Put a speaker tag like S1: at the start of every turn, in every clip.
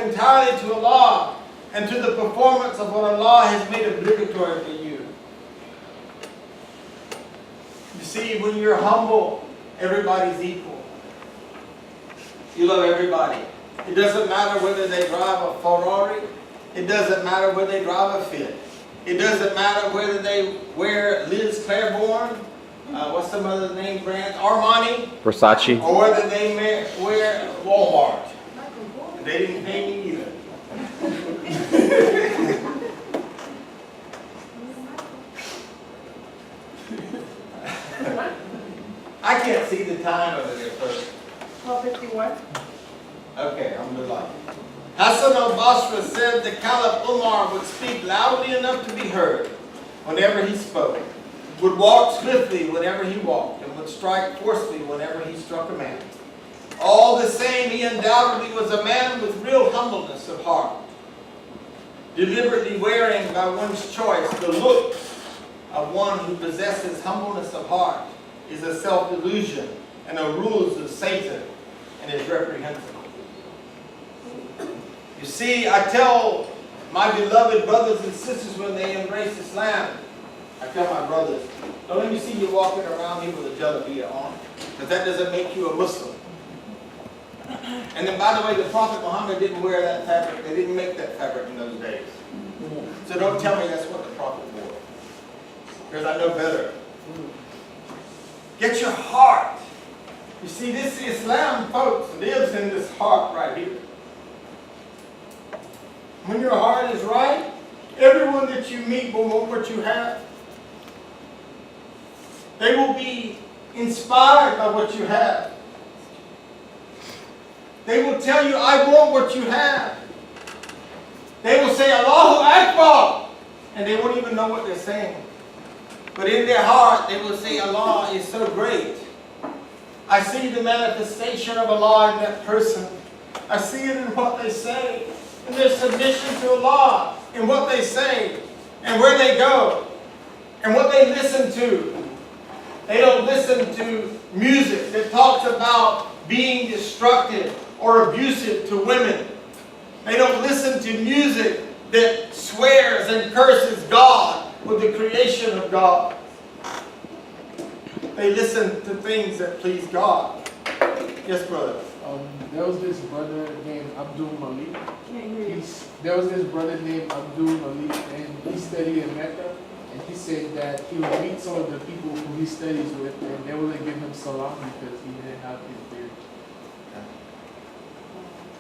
S1: entirely to Allah and to the performance of what Allah has made obligatory for you. You see, when you're humble, everybody's equal. You love everybody. It doesn't matter whether they drive a Ferrari. It doesn't matter whether they drive a Fit. It doesn't matter whether they wear Liz Claiborne, what's some other name brand? Armani.
S2: Versace.
S1: Or whether they wear Walmart. They didn't pay me either. I can't see the time over there first.
S3: 12:51.
S1: Okay, I'm good luck. Hassan al-Basra said the Caliph Umar would speak loudly enough to be heard whenever he spoke, would walk swiftly whenever he walked, and would strike forcefully whenever he struck a man. All the same, he undoubtedly was a man with real humbleness of heart, deliberately wearing by one's choice the looks of one who possesses humbleness of heart is a self-delusion and a rules of Satan and is reprehensible. You see, I tell my beloved brothers and sisters when they embrace Islam, I tell my brothers, don't let me see you walking around here with a jalabiyah on, because that doesn't make you a Muslim. And then, by the way, the Prophet Muhammad didn't wear that fabric. They didn't make that fabric in those days. So don't tell me that's what the Prophet wore, because I know better. Get your heart. You see, this Islam, folks, lives in this heart right here. When your heart is right, everyone that you meet will want what you have. They will be inspired by what you have. They will tell you, I want what you have. They will say, Allahu Akbar, and they won't even know what they're saying. But in their heart, they will say, Allah is so great. I see the manifestation of Allah in that person. I see it in what they say, in their submission to Allah, in what they say, and where they go, and what they listen to. They don't listen to music that talks about being destructive or abusive to women. They don't listen to music that swears and curses God with the creation of God. They listen to things that please God. Yes, brother.
S4: There was this brother named Abdul Malik. There was this brother named Abdul Malik, and he studied in Mecca. And he said that he would meet some of the people who he studies with, and they wouldn't give him salam because he didn't have his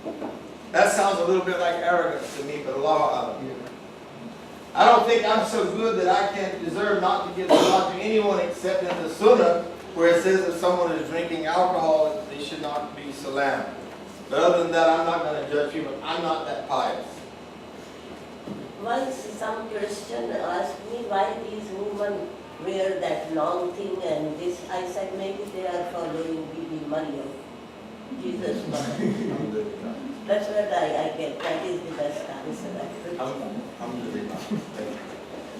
S4: beard.
S1: That sounds a little bit like arrogance to me, but Allah. I don't think I'm so good that I can deserve not to give salam to anyone except in the Sunnah, where it says if someone is drinking alcohol, they should not be salam. But other than that, I'm not going to judge people. I'm not that pious.
S5: Once some Christian asked me why these women wear that long thing and this. I said maybe they are following Bibi Maryam, Jesus' mother. That's what I get. That is the best answer.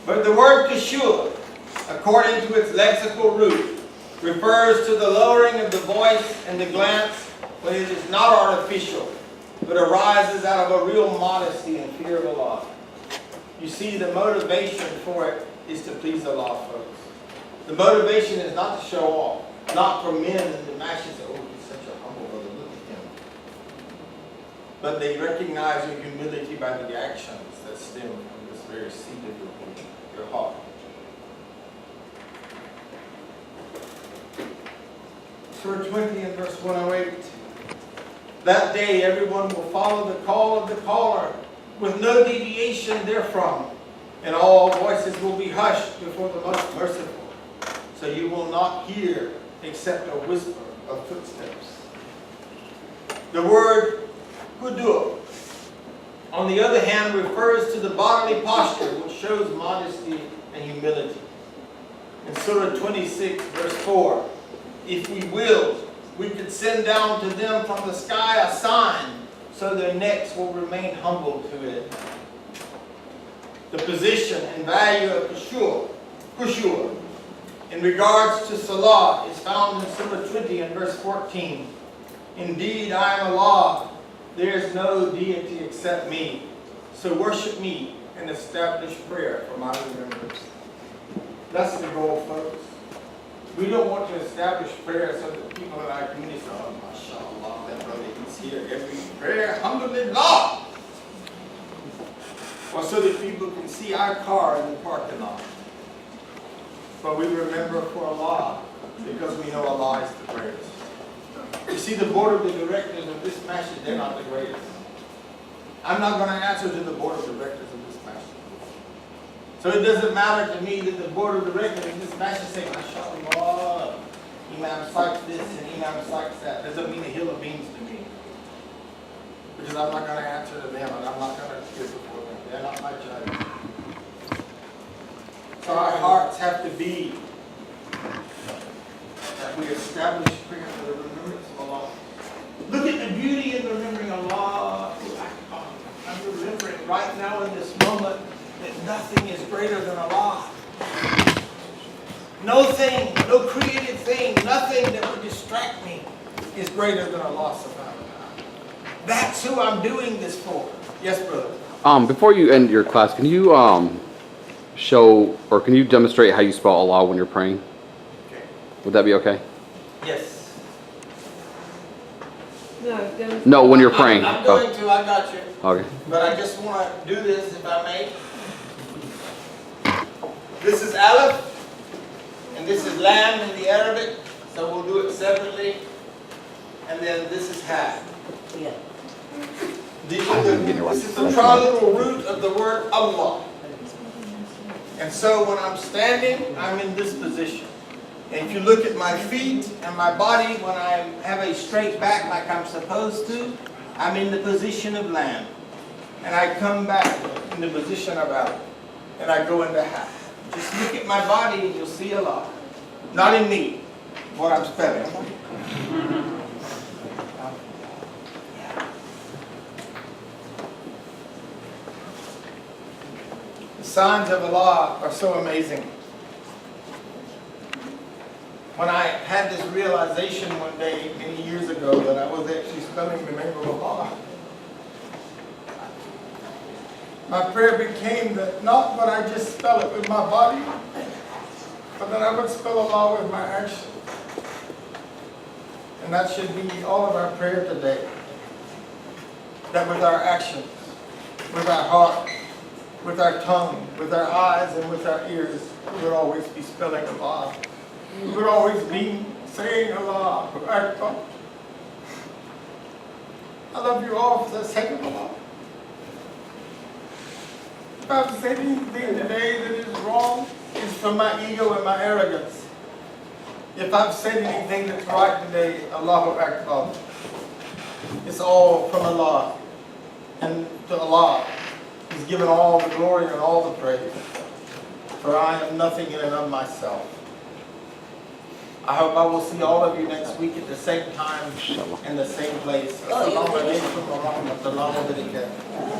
S1: But the word kashur, according to its lexical root, refers to the lowering of the voice and the glance when it is not artificial, but arises out of a real modesty and fear of Allah. You see, the motivation for it is to please Allah, folks. The motivation is not to show off, not for men and the masses. Oh, he's such a humble brother, look at him. But they recognize your humility by the actions that stem from this very seat of your heart. Surah 20 and verse 108. That day everyone will follow the call of the caller, with no deviation therefrom, and all voices will be hushed before the most merciful. So you will not hear except a whisper of footsteps. The word hudur, on the other hand, refers to the bodily posture, which shows modesty and humility. In Surah 26, verse 4, if we willed, we could send down to them from the sky a sign, so their necks will remain humble to it. The position and value of khushur in regards to salah is found in Surah 20 and verse 14. Indeed, I am Allah, There is no deity except me. So worship me and establish prayer for my remembrance. That's the goal, folks. We don't want to establish prayer so that people in our community say, oh, mashallah, that brother, he's here every prayer, alhamdulillah. Or so that people can see our car in the parking lot. But we remember for Allah because we know Allah is the greatest. You see, the board of the directors of this masjid, they're not the greatest. I'm not going to answer to the board of directors of this masjid. So it doesn't matter to me that the board of directors of this masjid say, mashallah, Imam Sykes this and Imam Sykes that. Doesn't mean a hill of beans to me. Because I'm not going to answer to them and I'm not going to give before them. They're not my judge. So our hearts have to be that we establish prayer for the remembrance of Allah. Look at the beauty in remembering Allah. I'm remembering right now in this moment that nothing is greater than Allah. No thing, no created thing, nothing that would distract me is greater than Allah subhanahu wa ta'ala. That's who I'm doing this for. Yes, brother.
S2: Before you end your class, can you show or can you demonstrate how you spell Allah when you're praying?
S1: Okay.
S2: Would that be okay?
S1: Yes.
S2: No, when you're praying.
S1: I'm going to, I got you.
S2: Okay.
S1: But I just want to do this, if I may. This is Aleph, and this is Lam in the Arabic, so we'll do it separately. And then this is Ha.
S5: Yeah.
S1: This is the triliteral root of the word Allah. And so when I'm standing, I'm in this position. And if you look at my feet and my body, when I have a straight back like I'm supposed to, I'm in the position of Lam. And I come back in the position of Aleph. And I go into Ha. Just look at my body and you'll see Allah. Not in me, what I'm spelling. The signs of Allah are so amazing. When I had this realization one day, many years ago, that I was actually spelling the name of Allah, my prayer became that not that I just spell it with my body, but that I would spell Allah with my actions. And that should be all of our prayer today. That with our actions, with our heart, with our tongue, with our eyes, and with our ears, we would always be spelling Allah. We would always be saying Allah. I love you all for the sake of Allah. If I've said anything today that is wrong, it's from my ego and my arrogance. If I've said anything that's right today, Allahu Akbar. It's all from Allah. And to Allah is given all the glory and all the praise. For I am nothing in and of myself. I hope I will see all of you next week at the same time and the same place.
S5: Oh,
S1: Assalamu alaikum wa rahmatullahi wa barakatuh.